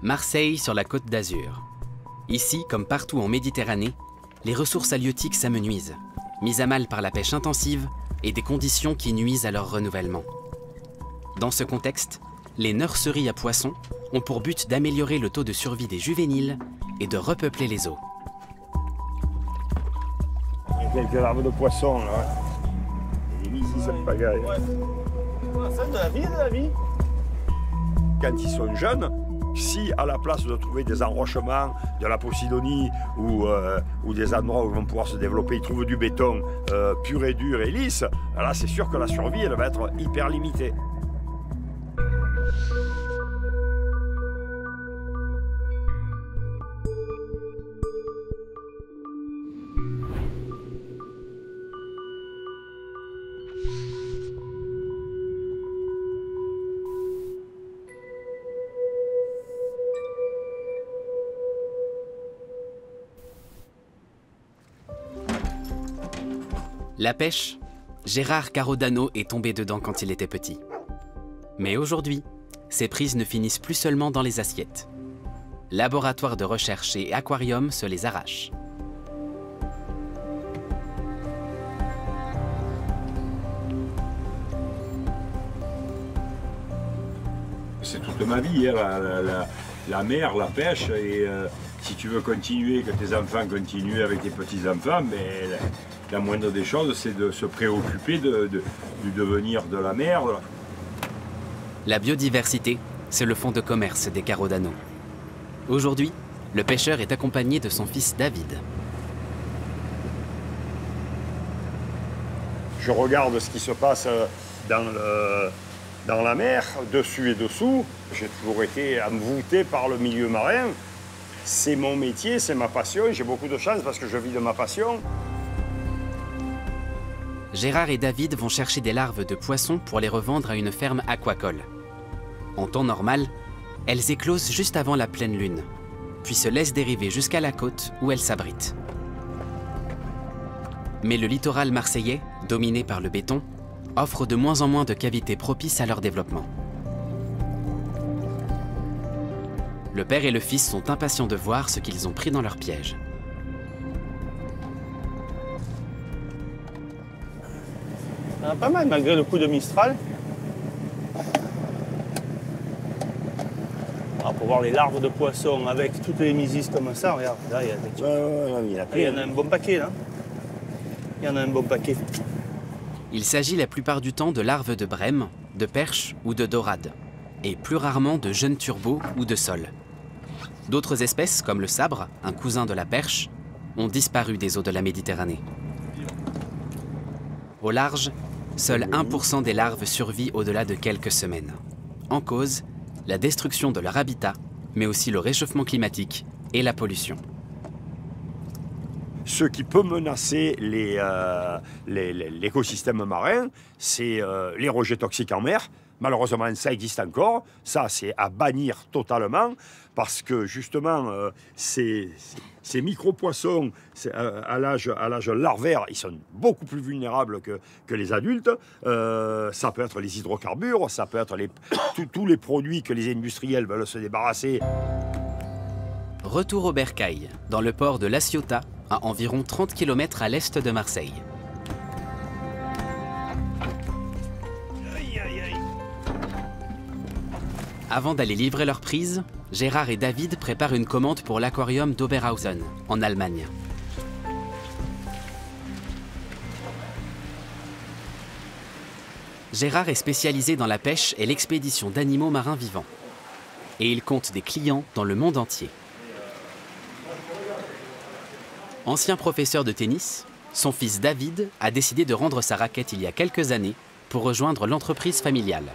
Marseille sur la Côte d'Azur. Ici, comme partout en Méditerranée, les ressources halieutiques s'amenuisent, mises à mal par la pêche intensive et des conditions qui nuisent à leur renouvellement. Dans ce contexte, les nurseries à poissons ont pour but d'améliorer le taux de survie des juvéniles et de repeupler les eaux. Il y a quelques larves de poissons là. Et ici, cette pagaille. Ouais. Ça, de la vie. Quand ils sont jeunes, si à la place de trouver des enrochements, de la posidonie ou des endroits où ils vont pouvoir se développer, ils trouvent du béton pur et dur et lisse, là c'est sûr que la survie elle va être hyper limitée. La pêche, Gérard Carodano est tombé dedans quand il était petit. Mais aujourd'hui, ces prises ne finissent plus seulement dans les assiettes. Laboratoire de recherche et aquarium se les arrachent. C'est toute ma vie, hein, la mer, la pêche, et si tu veux continuer, que tes enfants continuent avec tes petits-enfants, mais la moindre des choses, c'est de se préoccuper du devenir de la mer. La biodiversité, c'est le fonds de commerce des Carodano. Aujourd'hui, le pêcheur est accompagné de son fils David. Je regarde ce qui se passe dans la mer, dessus et dessous. J'ai toujours été envoûté par le milieu marin. C'est mon métier, c'est ma passion. J'ai beaucoup de chance parce que je vis de ma passion. Gérard et David vont chercher des larves de poissons pour les revendre à une ferme aquacole. En temps normal, elles éclosent juste avant la pleine lune, puis se laissent dériver jusqu'à la côte où elles s'abritent. Mais le littoral marseillais, dominé par le béton, offre de moins en moins de cavités propices à leur développement. Le père et le fils sont impatients de voir ce qu'ils ont pris dans leur piège. Il y en a pas mal malgré le coup de Mistral. Alors, pour voir les larves de poissons avec toutes les mysis comme ça, regarde, là il y a des... il y en a un bon paquet là. Il y en a un bon paquet. Il s'agit la plupart du temps de larves de brème, de perche ou de dorade, et plus rarement de jeunes turbots ou de sols. D'autres espèces, comme le sabre, un cousin de la perche, ont disparu des eaux de la Méditerranée. Au large, seul 1% des larves survit au-delà de quelques semaines. En cause, la destruction de leur habitat, mais aussi le réchauffement climatique et la pollution. Ce qui peut menacer l'écosystème marin, c'est les rejets toxiques en mer. Malheureusement, ça existe encore. Ça, c'est à bannir totalement parce que justement, ces micro-poissons à l'âge larvaire, ils sont beaucoup plus vulnérables que les adultes. Ça peut être les hydrocarbures, ça peut être tous les produits que les industriels veulent se débarrasser. Retour au bercail, dans le port de La Ciotat, à environ 30 km à l'est de Marseille. Avant d'aller livrer leur prise, Gérard et David préparent une commande pour l'aquarium d'Oberhausen, en Allemagne. Gérard est spécialisé dans la pêche et l'expédition d'animaux marins vivants. Et il compte des clients dans le monde entier. Ancien professeur de tennis, son fils David a décidé de rendre sa raquette il y a quelques années pour rejoindre l'entreprise familiale.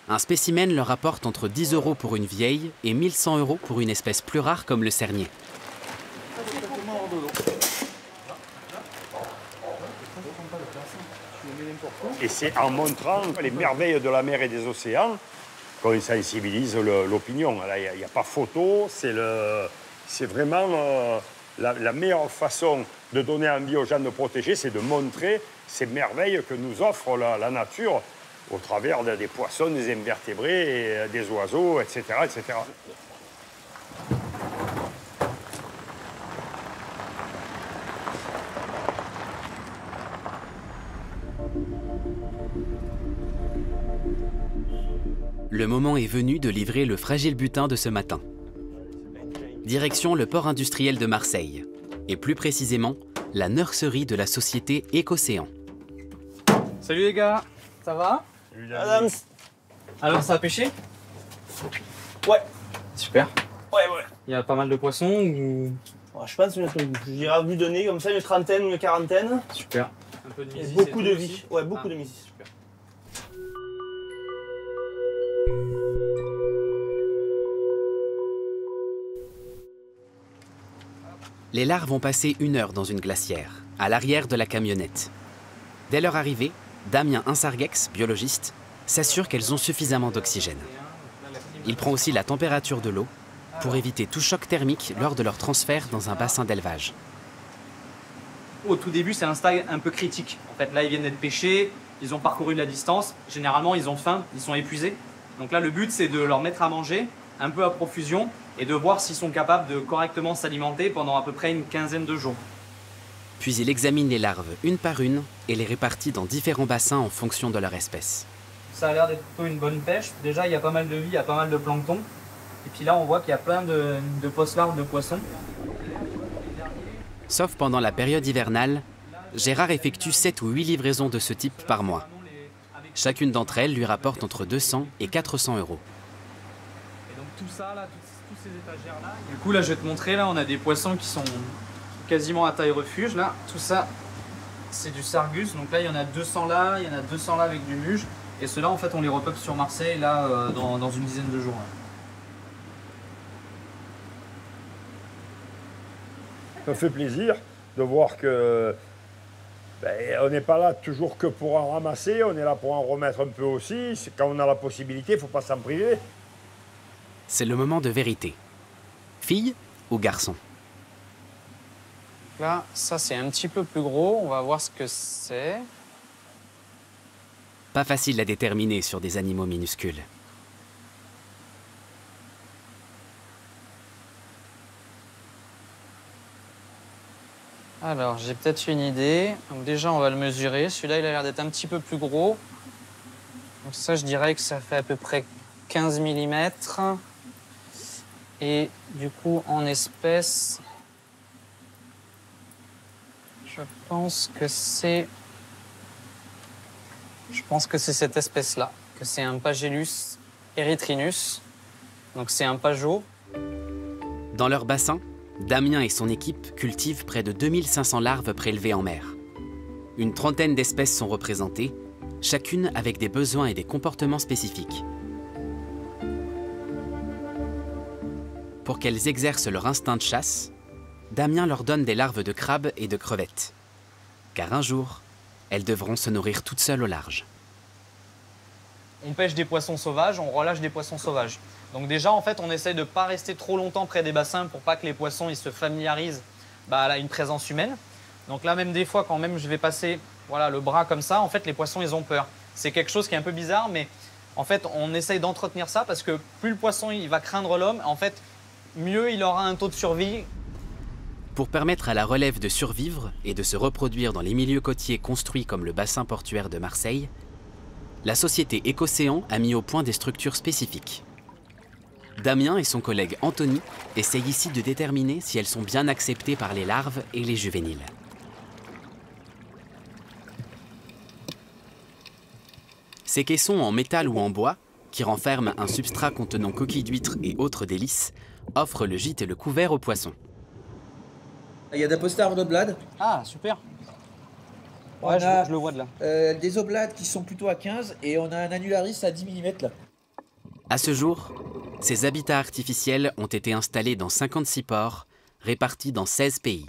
Un spécimen leur apporte entre 10 € pour une vieille et 1100 € pour une espèce plus rare comme le cernier. Et c'est en montrant les merveilles de la mer et des océans qu'on sensibilise l'opinion. Il n'y a pas photo, c'est vraiment la meilleure façon de donner envie aux gens de protéger, c'est de montrer ces merveilles que nous offre la nature au travers des poissons, des invertébrés, et des oiseaux, etc., etc. Le moment est venu de livrer le fragile butin de ce matin. Direction le port industriel de Marseille, et plus précisément, la nurserie de la société Écocéan. Salut les gars, ça va? Salut, Adams. Alors ça a pêché? Ouais. Super. Ouais. Il y a pas mal de poissons ou... Je pense je dirais à vue de nez, comme ça, une trentaine, une quarantaine. Super. Un peu de Et mysis beaucoup et de tout vie. aussi. Ouais, beaucoup de mysis. Super. Les larves vont passer 1 heure dans une glacière, à l'arrière de la camionnette. Dès leur arrivée, Damien Insargex, biologiste, s'assure qu'elles ont suffisamment d'oxygène. Il prend aussi la température de l'eau pour éviter tout choc thermique lors de leur transfert dans un bassin d'élevage. Au tout début, c'est un stade un peu critique. En fait, là, ils viennent d'être pêchés, ils ont parcouru de la distance. Généralement, ils ont faim, ils sont épuisés. Donc là, le but, c'est de leur mettre à manger, un peu à profusion, et de voir s'ils sont capables de correctement s'alimenter pendant à peu près une quinzaine de jours. Puis il examine les larves une par une et les répartit dans différents bassins en fonction de leur espèce. Ça a l'air d'être plutôt une bonne pêche. Déjà, il y a pas mal de vie, il y a pas mal de plancton. Et puis là, on voit qu'il y a plein de post-larves de poissons. Sauf pendant la période hivernale, Gérard effectue 7 ou 8 livraisons de ce type par mois. Chacune d'entre elles lui rapporte entre 200 et 400 euros. Et donc tout ça, là, tous ces étagères-là... Du coup, là, je vais te montrer, là, on a des poissons qui sont quasiment à taille refuge. Là, tout ça, c'est du sargus. Donc là, il y en a 200 là, il y en a 200 là avec du muge. Et ceux-là, en fait, on les repeuple sur Marseille, là, dans une dizaine de jours. Là. Ça fait plaisir de voir que on n'est pas là toujours que pour en ramasser, on est là pour en remettre un peu aussi. Quand on a la possibilité, il ne faut pas s'en priver. C'est le moment de vérité. Fille ou garçon? Là, ça, c'est un petit peu plus gros. On va voir ce que c'est. Pas facile à déterminer sur des animaux minuscules. Alors, j'ai peut-être une idée. Donc déjà, on va le mesurer. Celui-là, il a l'air d'être un petit peu plus gros. Donc ça, je dirais que ça fait à peu près 15 mm. Et du coup, en espèces, je pense que c'est cette espèce-là, que c'est un Pagellus erythrinus. Donc c'est un pajot. Dans leur bassin, Damien et son équipe cultivent près de 2500 larves prélevées en mer. Une trentaine d'espèces sont représentées, chacune avec des besoins et des comportements spécifiques. Pour qu'elles exercent leur instinct de chasse, Damien leur donne des larves de crabes et de crevettes. Car un jour, elles devront se nourrir toutes seules au large. On pêche des poissons sauvages, on relâche des poissons sauvages. Donc déjà, en fait, on essaye de ne pas rester trop longtemps près des bassins pour pas que les poissons ils se familiarisent à une présence humaine. Donc là, même des fois, quand même je vais passer le bras comme ça, en fait, les poissons, ils ont peur. C'est quelque chose qui est un peu bizarre, mais en fait, on essaye d'entretenir ça parce que plus le poisson il va craindre l'homme, en fait, mieux il aura un taux de survie. Pour permettre à la relève de survivre et de se reproduire dans les milieux côtiers construits comme le bassin portuaire de Marseille, la société Écocéan a mis au point des structures spécifiques. Damien et son collègue Anthony essayent ici de déterminer si elles sont bien acceptées par les larves et les juvéniles. Ces caissons en métal ou en bois, qui renferment un substrat contenant coquilles d'huîtres et autres délices, offrent le gîte et le couvert aux poissons. Il y a des posters d'oblades. Ah, super. On Ouais, a je le vois de là. des oblades qui sont plutôt à 15 et on a un annularis à 10 mm là. À ce jour, ces habitats artificiels ont été installés dans 56 ports, répartis dans 16 pays.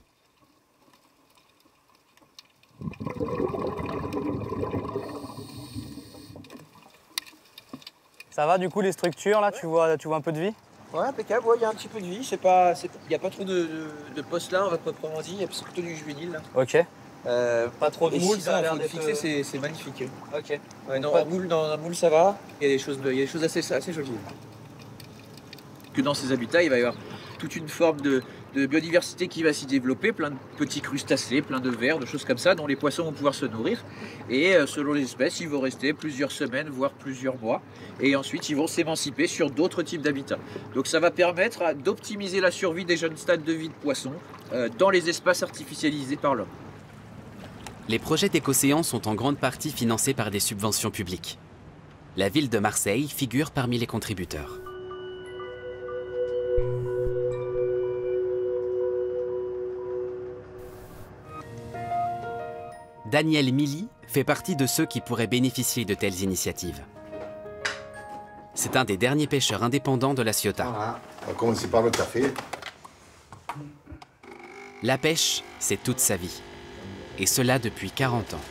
Ça va du coup les structures là, tu vois un peu de vie? Ouais, impeccable, il y a un petit peu de vie, il n'y a pas trop de poste là, on va proprement dit, c'est plutôt du juvénile là. Ok. Pas trop de Et moule, si ça a ça, l'air faut le d'être... fixer, c'est magnifique. Ok. Ouais, Donc, dans un moule, ça va. Il y a des choses assez jolies. Que dans ces habitats, il va y avoir toute une forme de biodiversité qui va s'y développer, plein de petits crustacés, plein de vers, de choses comme ça, dont les poissons vont pouvoir se nourrir. Et selon les espèces, ils vont rester plusieurs semaines, voire plusieurs mois. Et ensuite, ils vont s'émanciper sur d'autres types d'habitats. Donc ça va permettre d'optimiser la survie des jeunes stades de vie de poissons dans les espaces artificialisés par l'homme. Les projets d'écocéan sont en grande partie financés par des subventions publiques. La ville de Marseille figure parmi les contributeurs. Daniel Milly fait partie de ceux qui pourraient bénéficier de telles initiatives. C'est un des derniers pêcheurs indépendants de La Ciotat. Voilà. On va commencer par le café. La pêche, c'est toute sa vie. Et cela depuis 40 ans.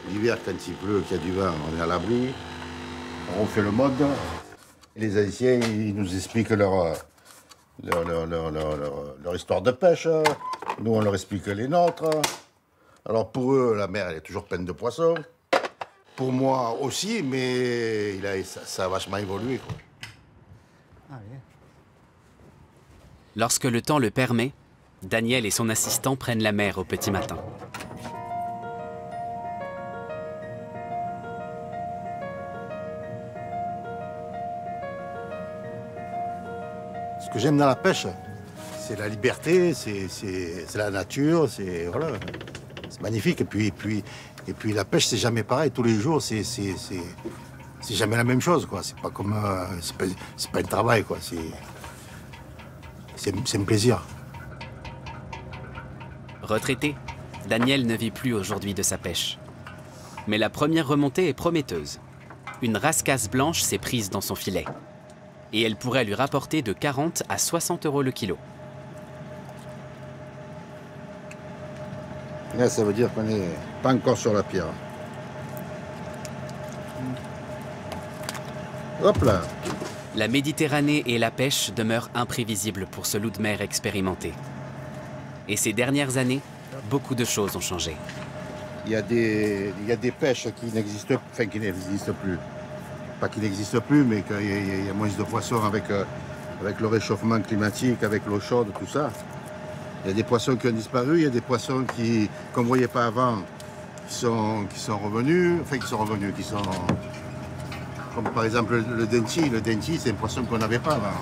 L'hiver, quand il pleut, qu'il y a du vent, on est à l'abri. On refait le mode. Et les Haïtiens, ils nous expliquent leur histoire de pêche. Nous, on leur explique les nôtres. Alors pour eux, la mer, elle est toujours pleine de poissons. Pour moi aussi, mais ça a vachement évolué, quoi. Lorsque le temps le permet, Daniel et son assistant prennent la mer au petit matin. Ce que j'aime dans la pêche, c'est la liberté, c'est la nature, c'est voilà, c'est magnifique. Et puis la pêche, c'est jamais pareil. Tous les jours, c'est jamais la même chose, quoi. C'est pas comme c'est pas un travail, quoi. C'est un plaisir. Retraité, Daniel ne vit plus aujourd'hui de sa pêche. Mais la première remontée est prometteuse. Une rascasse blanche s'est prise dans son filet. Et elle pourrait lui rapporter de 40 à 60 € le kilo. Là, ça veut dire qu'on n'est pas encore sur la pierre. Hop là. La Méditerranée et la pêche demeurent imprévisibles pour ce loup de mer expérimenté. Et ces dernières années, beaucoup de choses ont changé. Il y a des pêches qui n'existent plus. Pas qui n'existent plus, mais qu'il y a moins de poissons avec le réchauffement climatique, avec l'eau chaude, tout ça. Il y a des poissons qui ont disparu, il y a des poissons qu'on ne voyait pas avant, qui sont revenus, comme par exemple le dentis. Le dentis, c'est un poisson qu'on n'avait pas avant.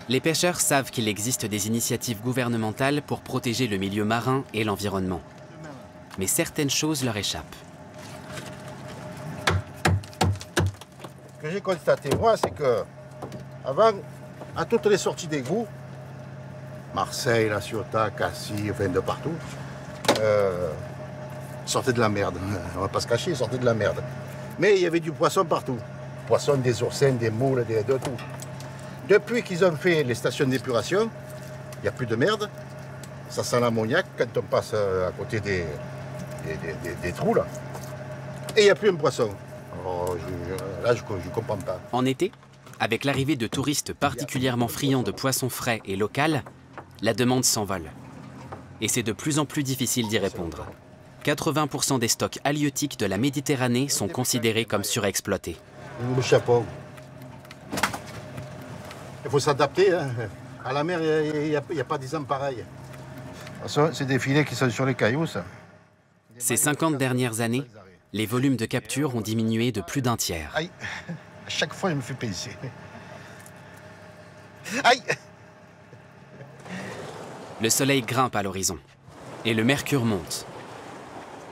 Les pêcheurs savent qu'il existe des initiatives gouvernementales pour protéger le milieu marin et l'environnement. Mais certaines choses leur échappent. Ce que j'ai constaté, moi, c'est que avant, à toutes les sorties d'égout, Marseille, La Ciotat, Cassis, enfin de partout, sortait de la merde. On va pas se cacher, sortait de la merde. Mais il y avait du poisson partout. Poisson, des oursins, des moules, de tout. Depuis qu'ils ont fait les stations d'épuration, il n'y a plus de merde. Ça sent l'ammoniac quand on passe à côté des trous, là. Et il n'y a plus un poisson. Alors, là, je ne comprends pas. En été, avec l'arrivée de touristes particulièrement friands de poissons frais et locaux, la demande s'envole. Et c'est de plus en plus difficile d'y répondre. 80% des stocks halieutiques de la Méditerranée sont considérés comme surexploités. Le chapeau. Il faut s'adapter, hein. À la mer, il n'y a pas des hommes pareils. C'est des filets qui sont sur les cailloux, ça. Ces 50 dernières années, les volumes de capture ont diminué de plus d'un tiers. Aïe, à chaque fois, il me fait pincer. Aïe! Le soleil grimpe à l'horizon et le mercure monte.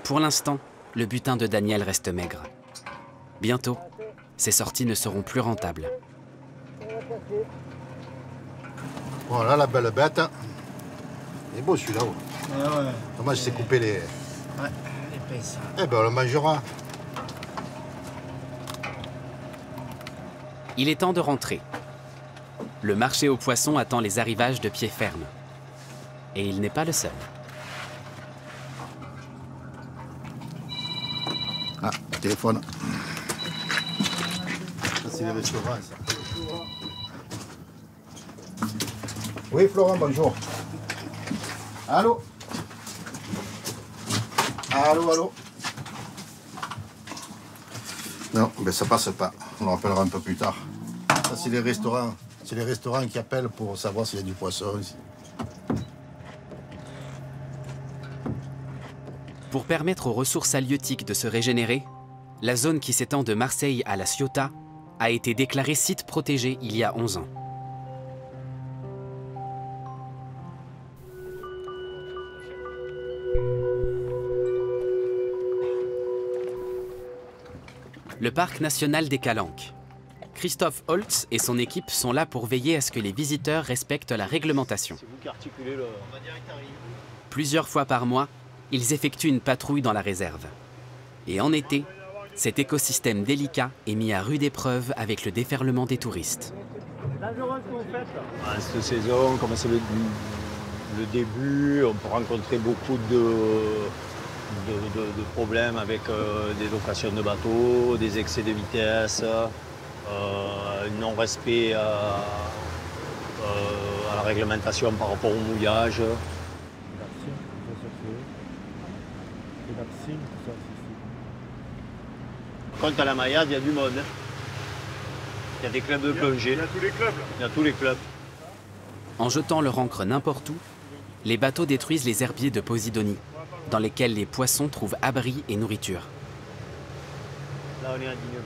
Pour l'instant, le butin de Daniel reste maigre. Bientôt, ses sorties ne seront plus rentables. Voilà la belle bête. Il est beau celui-là. Ouais. Dommage, c'est coupé les... Ouais, épaisse. Eh ben, on le mangera. Il est temps de rentrer. Le marché aux poissons attend les arrivages de pied ferme. Et il n'est pas le seul. Ah, téléphone. Ça, c'est les restaurants, ça. Oui, Florent, bonjour. Allô? Allô, allô? Non, ben ça passe pas. On le rappellera un peu plus tard. Ça, c'est les restaurants. C'est les restaurants qui appellent pour savoir s'il y a du poisson ici. Pour permettre aux ressources halieutiques de se régénérer, la zone qui s'étend de Marseille à la Ciotat a été déclarée site protégé il y a 11 ans. Le parc national des Calanques. Christophe Holtz et son équipe sont là pour veiller à ce que les visiteurs respectent la réglementation. C'est vous qui articulez le... Plusieurs fois par mois, ils effectuent une patrouille dans la réserve. Et en été, cet écosystème délicat est mis à rude épreuve avec le déferlement des touristes. Cette saison, comme c'est le début, on peut rencontrer beaucoup de problèmes avec des locations de bateaux, des excès de vitesse, non-respect à la réglementation par rapport au mouillage. Quant à la maillade, il y a du monde. Il y a des clubs de plongée. Il y a tous les clubs. Il y a tous les clubs. En jetant leur ancre n'importe où, les bateaux détruisent les herbiers de Posidonie, dans lesquels les poissons trouvent abri et nourriture. Là, on est à Digne.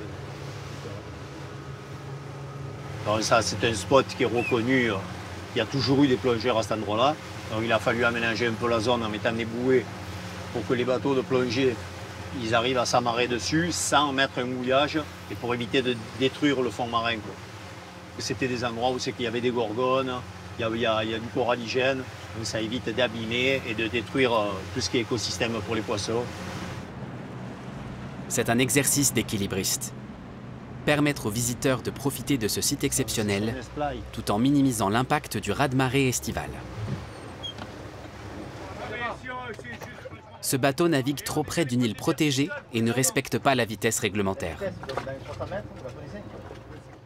Donc ça, c'est un spot qui est reconnu. Il y a toujours eu des plongeurs à cet endroit-là. Donc il a fallu aménager un peu la zone en mettant des bouées pour que les bateaux de plongée ils arrivent à s'amarrer dessus sans mettre un mouillage et pour éviter de détruire le fond marin. C'était des endroits où c'est qu'il y avait des gorgones, il y a du coralligène, donc ça évite d'abîmer et de détruire tout ce qui est écosystème pour les poissons. C'est un exercice d'équilibriste. Permettre aux visiteurs de profiter de ce site exceptionnel tout en minimisant l'impact du raz-de-marée estival. Ce bateau navigue trop près d'une île protégée et ne respecte pas la vitesse réglementaire.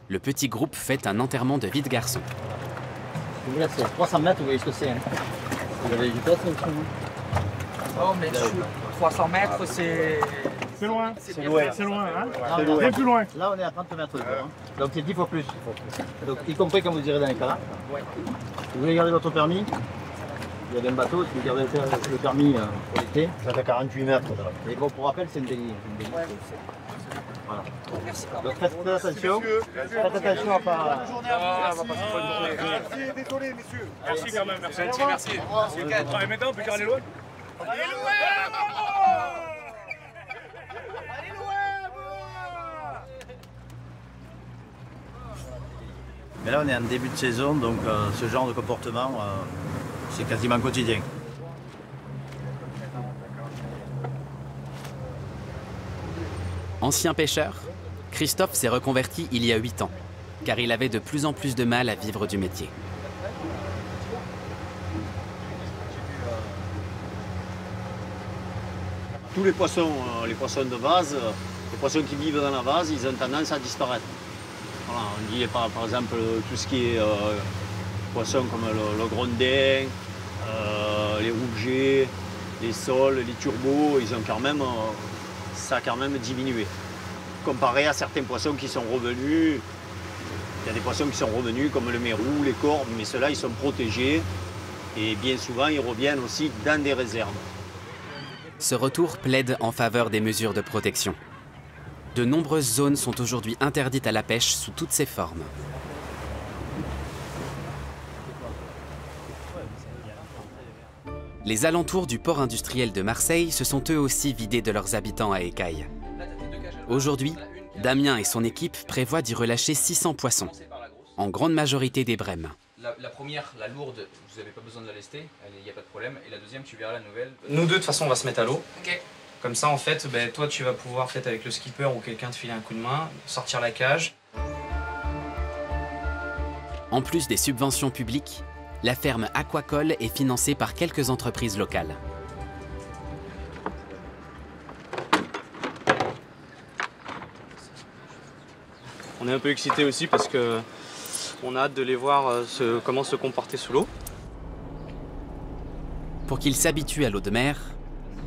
Le petit groupe fait un enterrement de vie de garçon. C'est 300 mètres, vous voyez ce que c'est. Vous avez du test aussi? Oh, mais 300 mètres, c'est... C'est loin. C'est loin. C'est loin, hein? C'est loin. C'est plus loin. Là, on est à 30 mètres de bord, hein. Donc c'est 10 fois plus. Donc, y compris quand vous irez dans les cas. Ouais. Vous voulez garder votre permis? Il y a un bateau, si vous gardez le permis pour l'été, vous êtes à 48 mètres. Et bon, pour rappel, c'est une délit. Voilà. Merci. Donc faites attention. Faites attention à pas... Merci, désolé, messieurs. Merci quand même. Merci. Merci. Et maintenant, on peut aller loin. Allez loin. Mais là, on est en début de saison, donc ce genre de comportement, c'est quasiment quotidien. Ancien pêcheur, Christophe s'est reconverti il y a 8 ans, car il avait de plus en plus de mal à vivre du métier. Tous les poissons de vase, les poissons qui vivent dans la vase, ils ont tendance à disparaître. Voilà, on dit par exemple tout ce qui est poissons comme le grondin, les rougets, les sols, les turbos, ça a quand même diminué. Comparé à certains poissons qui sont revenus, il y a des poissons qui sont revenus comme le mérou, les corbes, mais ceux-là ils sont protégés et bien souvent ils reviennent aussi dans des réserves. Ce retour plaide en faveur des mesures de protection. De nombreuses zones sont aujourd'hui interdites à la pêche sous toutes ses formes. Les alentours du port industriel de Marseille se sont eux aussi vidés de leurs habitants à écailles. Aujourd'hui, Damien et son équipe prévoient d'y relâcher 600 poissons, en grande majorité des brèmes. La première, la lourde, vous n'avez pas besoin de la lester, il n'y a pas de problème. Et la deuxième, tu verras la nouvelle. Nous deux, de toute façon, on va se mettre à l'eau. Okay. Comme ça, en fait, toi, tu vas pouvoir, peut-être avec le skipper ou quelqu'un te filer un coup de main, sortir la cage. En plus des subventions publiques, la ferme aquacole est financée par quelques entreprises locales. On est un peu excité aussi parce que On a hâte de les voir comment se comporter sous l'eau. Pour qu'ils s'habituent à l'eau de mer,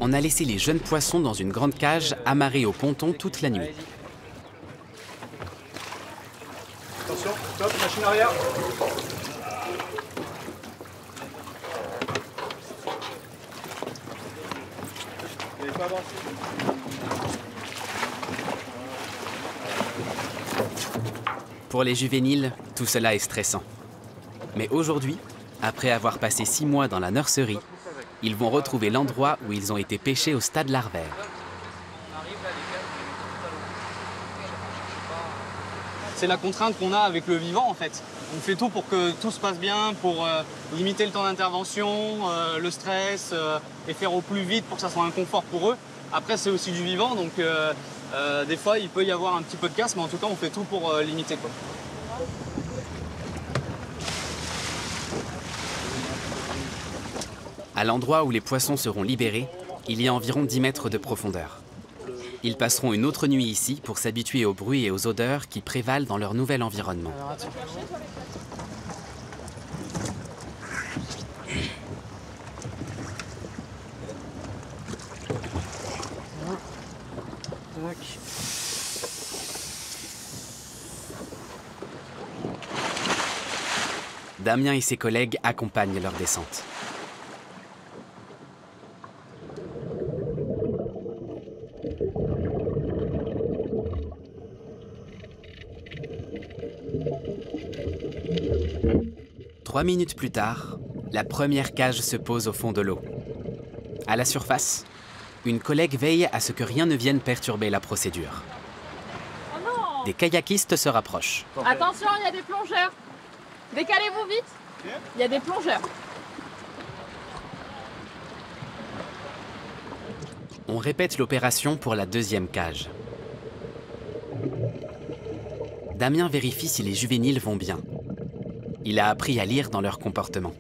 on a laissé les jeunes poissons dans une grande cage amarrée au ponton toute la nuit. Attention, stop, machine arrière. Vous n'avez pas avancé. Pour les juvéniles, tout cela est stressant. Mais aujourd'hui, après avoir passé 6 mois dans la nurserie, ils vont retrouver l'endroit où ils ont été pêchés au stade larvaire. C'est la contrainte qu'on a avec le vivant en fait. On fait tout pour que tout se passe bien, pour limiter le temps d'intervention, le stress, et faire au plus vite pour que ça soit un confort pour eux. Après c'est aussi du vivant, donc des fois il peut y avoir un petit peu de casse, mais en tout cas on fait tout pour limiter quoi. À l'endroit où les poissons seront libérés, il y a environ 10 mètres de profondeur. Ils passeront une autre nuit ici pour s'habituer aux bruits et aux odeurs qui prévalent dans leur nouvel environnement. Damien et ses collègues accompagnent leur descente. Trois minutes plus tard, la première cage se pose au fond de l'eau. À la surface, une collègue veille à ce que rien ne vienne perturber la procédure. Oh non! Des kayakistes se rapprochent. Attention, il y a des plongeurs. Décalez-vous vite. Il y a des plongeurs. On répète l'opération pour la deuxième cage. Damien vérifie si les juvéniles vont bien. Il a appris à lire dans leur comportement.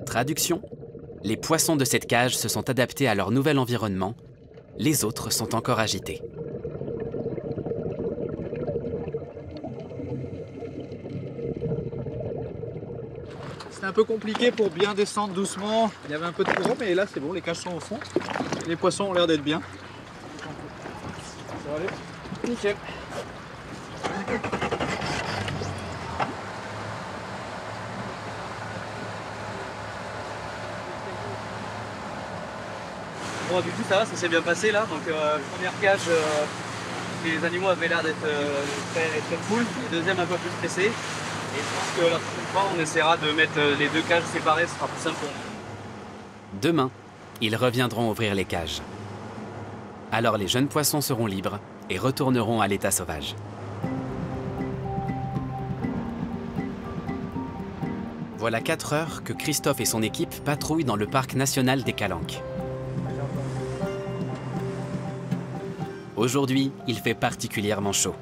Traduction: les poissons de cette cage se sont adaptés à leur nouvel environnement, les autres sont encore agités. C'était un peu compliqué pour bien descendre doucement. Il y avait un peu de courant, mais là c'est bon, les cages sont au fond. Les poissons ont l'air d'être bien. Ça va aller? Nickel. Bon, du coup ça va, ça s'est bien passé là. Donc première cage, les animaux avaient l'air d'être très cool. Les deuxième un peu plus stressés. Et je pense que la prochaine fois, on essaiera de mettre les deux cages séparées, ce sera plus simple pour nous. Demain, ils reviendront ouvrir les cages. Alors les jeunes poissons seront libres et retourneront à l'état sauvage. Voilà 4 heures que Christophe et son équipe patrouillent dans le parc national des Calanques. Aujourd'hui, il fait particulièrement chaud.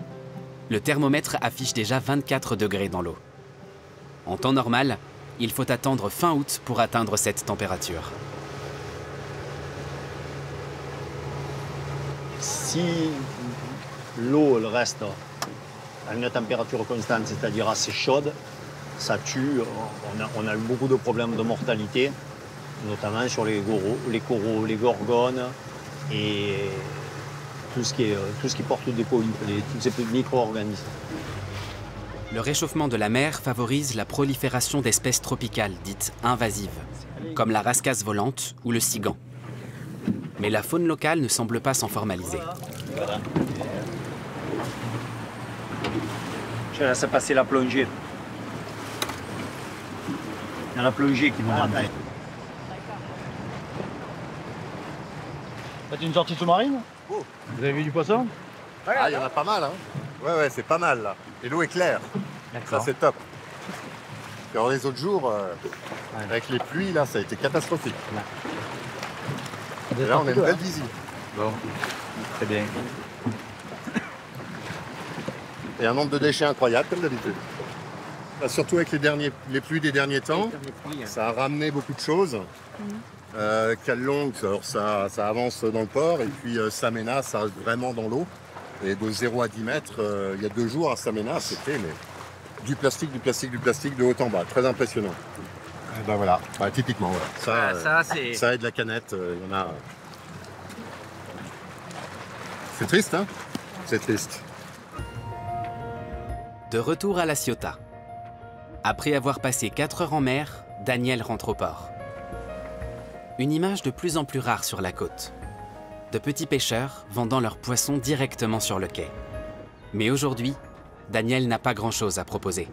Le thermomètre affiche déjà 24 degrés dans l'eau. En temps normal, il faut attendre fin août pour atteindre cette température. Si l'eau elle reste à une température constante, c'est-à-dire assez chaude, ça tue. On a eu beaucoup de problèmes de mortalité, notamment sur les coraux, les gorgones et tout ce qui porte des polypes, tous ces micro-organismes. Le réchauffement de la mer favorise la prolifération d'espèces tropicales dites invasives, comme la rascasse volante ou le sigan. Mais la faune locale ne semble pas s'en formaliser. Voilà. Je laisse passer la plongée. Il y a la plongée qui va rentrer. Faites une sortie sous-marine? Vous avez vu du poisson? Ah, il y en a pas mal, hein. Ouais, c'est pas mal, là. Et l'eau est claire. Ça, c'est top. Alors, les autres jours, avec les pluies, là, ça a été catastrophique. Et là, on a une belle visite. Bon, très bien. Et un nombre de déchets incroyable, comme d'habitude. Surtout avec les pluies des derniers temps, ça a ramené beaucoup de choses. Callong, alors ça avance dans le port, et puis Samena, ça reste vraiment dans l'eau. Et de 0 à 10 mètres, il y a 2 jours à Samena, c'était du plastique de haut en bas. Très impressionnant. Et ben voilà, typiquement, voilà. Ça aide la canette, il y en a. C'est triste, hein? C'est triste. De retour à La Ciotat. Après avoir passé 4 heures en mer, Daniel rentre au port. Une image de plus en plus rare sur la côte. De petits pêcheurs vendant leurs poissons directement sur le quai. Mais aujourd'hui, Daniel n'a pas grand-chose à proposer.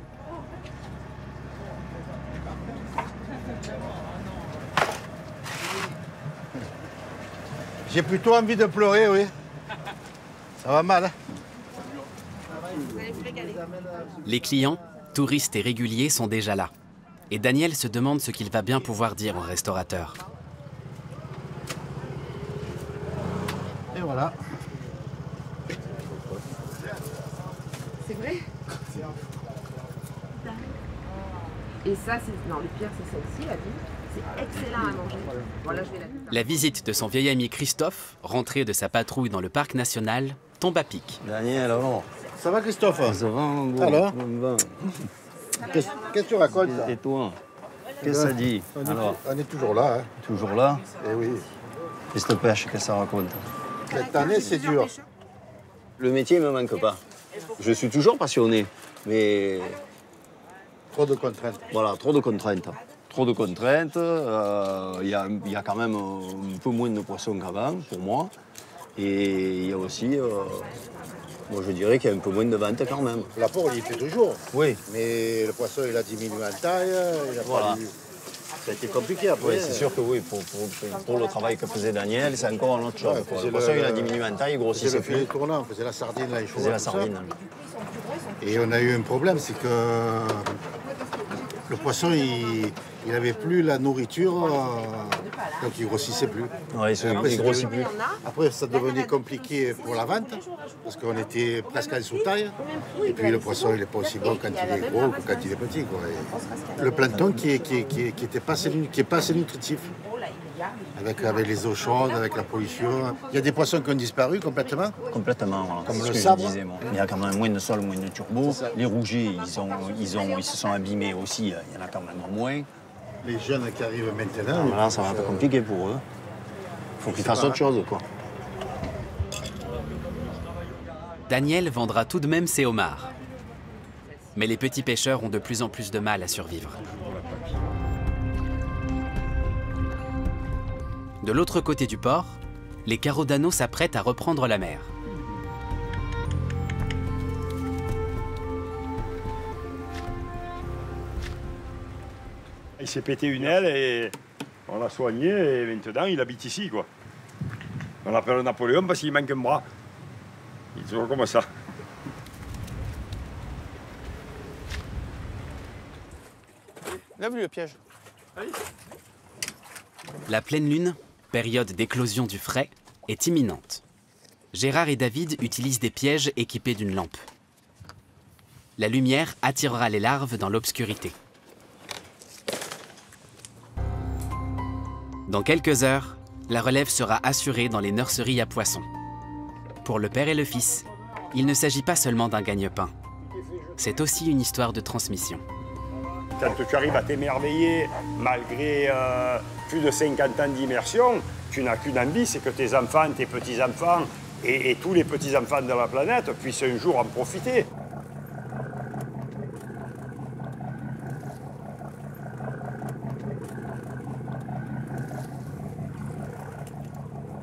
J'ai plutôt envie de pleurer, oui. Ça va mal, hein? Les clients, touristes et réguliers sont déjà là. Et Daniel se demande ce qu'il va bien pouvoir dire au restaurateur. Et voilà. C'est vrai? Et ça, c'est... Non, le pire, c'est celle-ci, la vie. C'est excellent à manger. Voilà, je vais La visite de son vieil ami Christophe, rentré de sa patrouille dans le parc national, tombe à pic. Daniel, alors? Ça va, Christophe? Ça va, mon beau. Alors? Qu'est-ce que tu racontes, là? Et toi? Qu'est-ce que ça dit? On est toujours là, hein. Toujours là? Eh oui. Qu'est-ce que pêche? Qu'est-ce que ça raconte? Cette année, c'est dur. Le métier ne me manque pas. Je suis toujours passionné, mais... Trop de contraintes. Voilà, trop de contraintes. Trop de contraintes. Il y a quand même un peu moins de poissons qu'avant, pour moi. Et il y a aussi... moi, je dirais qu'il y a un peu moins de ventes quand même. L'apport, il y fait toujours. Oui. Mais le poisson, il a diminué en taille. Voilà. Ça a été compliqué après. Oui, c'est sûr que oui, pour le travail que faisait Daniel, c'est encore une autre chose. Ouais, le poisson, il a diminué en taille, il grossissait plus. On faisait le tournant, on faisait la sardine, là, il faisait la sardine. Et on a eu un problème, c'est que le poisson, il n'avait plus la nourriture, donc il grossissait plus. Oui, il grossit plus. Après, ça devenait compliqué pour la vente, parce qu'on était presque en sous-taille. Et puis le poisson, il n'est pas aussi bon quand il est gros que quand il est petit, quoi. Et le plancton qui est pas assez nutritif. Avec les eaux chaudes, avec la pollution. Il y a des poissons qui ont disparu complètement. Complètement, voilà. Comme le le sabre. Disais, moi. Il y a quand même moins de sol, moins de turbo. Les rougiers, ils se sont abîmés aussi. Il y en a quand même moins. Les jeunes qui arrivent maintenant... Maintenant, ça va être compliqué pour eux. Il faut qu'ils fassent autre chose, quoi. Daniel vendra tout de même ses homards. Mais les petits pêcheurs ont de plus en plus de mal à survivre. De l'autre côté du port, les Carodano s'apprêtent à reprendre la mer. Il s'est pété une aile et on l'a soigné et maintenant il habite ici, quoi. On l'appelle Napoléon parce qu'il manque un bras. Il est toujours comme ça. Là, vu le piège. La pleine lune, période d'éclosion du frai, est imminente. Gérard et David utilisent des pièges équipés d'une lampe. La lumière attirera les larves dans l'obscurité. Dans quelques heures, la relève sera assurée dans les nurseries à poissons. Pour le père et le fils, il ne s'agit pas seulement d'un gagne-pain. C'est aussi une histoire de transmission. Quand tu arrives à t'émerveiller, malgré plus de 50 ans d'immersion, tu n'as qu'une envie, c'est que tes enfants, tes petits-enfants et tous les petits-enfants de la planète puissent un jour en profiter.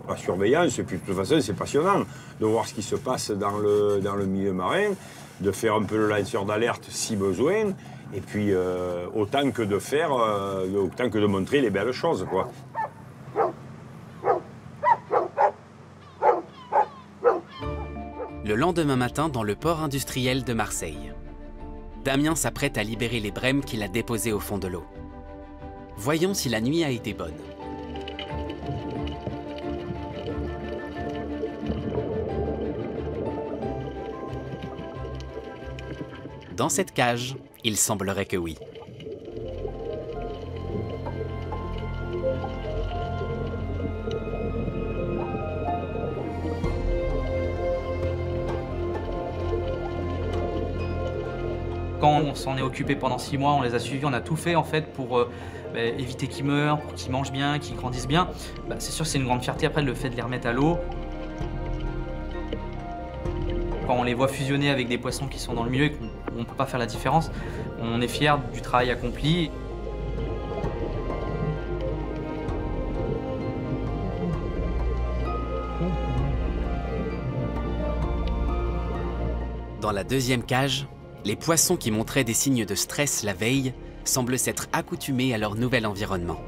La surveillance, et puis de toute façon, c'est passionnant de voir ce qui se passe dans le milieu marin, de faire un peu le lanceur d'alerte si besoin, et puis autant que de montrer les belles choses, quoi. Le lendemain matin, dans le port industriel de Marseille, Damien s'apprête à libérer les brèmes qu'il a déposées au fond de l'eau. Voyons si la nuit a été bonne. Dans cette cage, il semblerait que oui. Quand on s'en est occupé pendant 6 mois, on les a suivis, on a tout fait en fait pour éviter qu'ils meurent, pour qu'ils mangent bien, qu'ils grandissent bien. C'est sûr que c'est une grande fierté après le fait de les remettre à l'eau. Quand on les voit fusionner avec des poissons qui sont dans le milieu et qu'on ne peut pas faire la différence, on est fier du travail accompli. Dans la deuxième cage, les poissons qui montraient des signes de stress la veille semblent s'être accoutumés à leur nouvel environnement.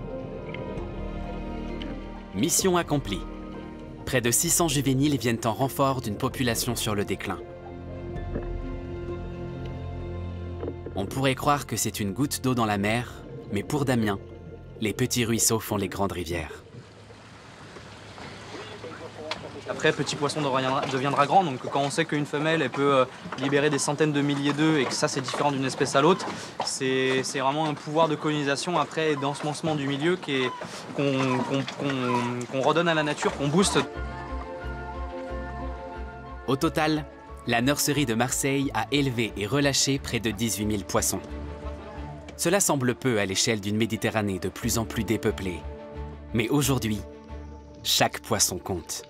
Mission accomplie. Près de 600 juvéniles viennent en renfort d'une population sur le déclin. On pourrait croire que c'est une goutte d'eau dans la mer, mais pour Damien, les petits ruisseaux font les grandes rivières. Après, petit poisson deviendra grand, donc quand on sait qu'une femelle elle peut libérer des centaines de milliers d'œufs et que ça c'est différent d'une espèce à l'autre, c'est vraiment un pouvoir de colonisation après et d'ensemencement du milieu qu'on redonne à la nature, qu'on booste. Au total, la nurserie de Marseille a élevé et relâché près de 18 000 poissons. Cela semble peu à l'échelle d'une Méditerranée de plus en plus dépeuplée. Mais aujourd'hui, chaque poisson compte.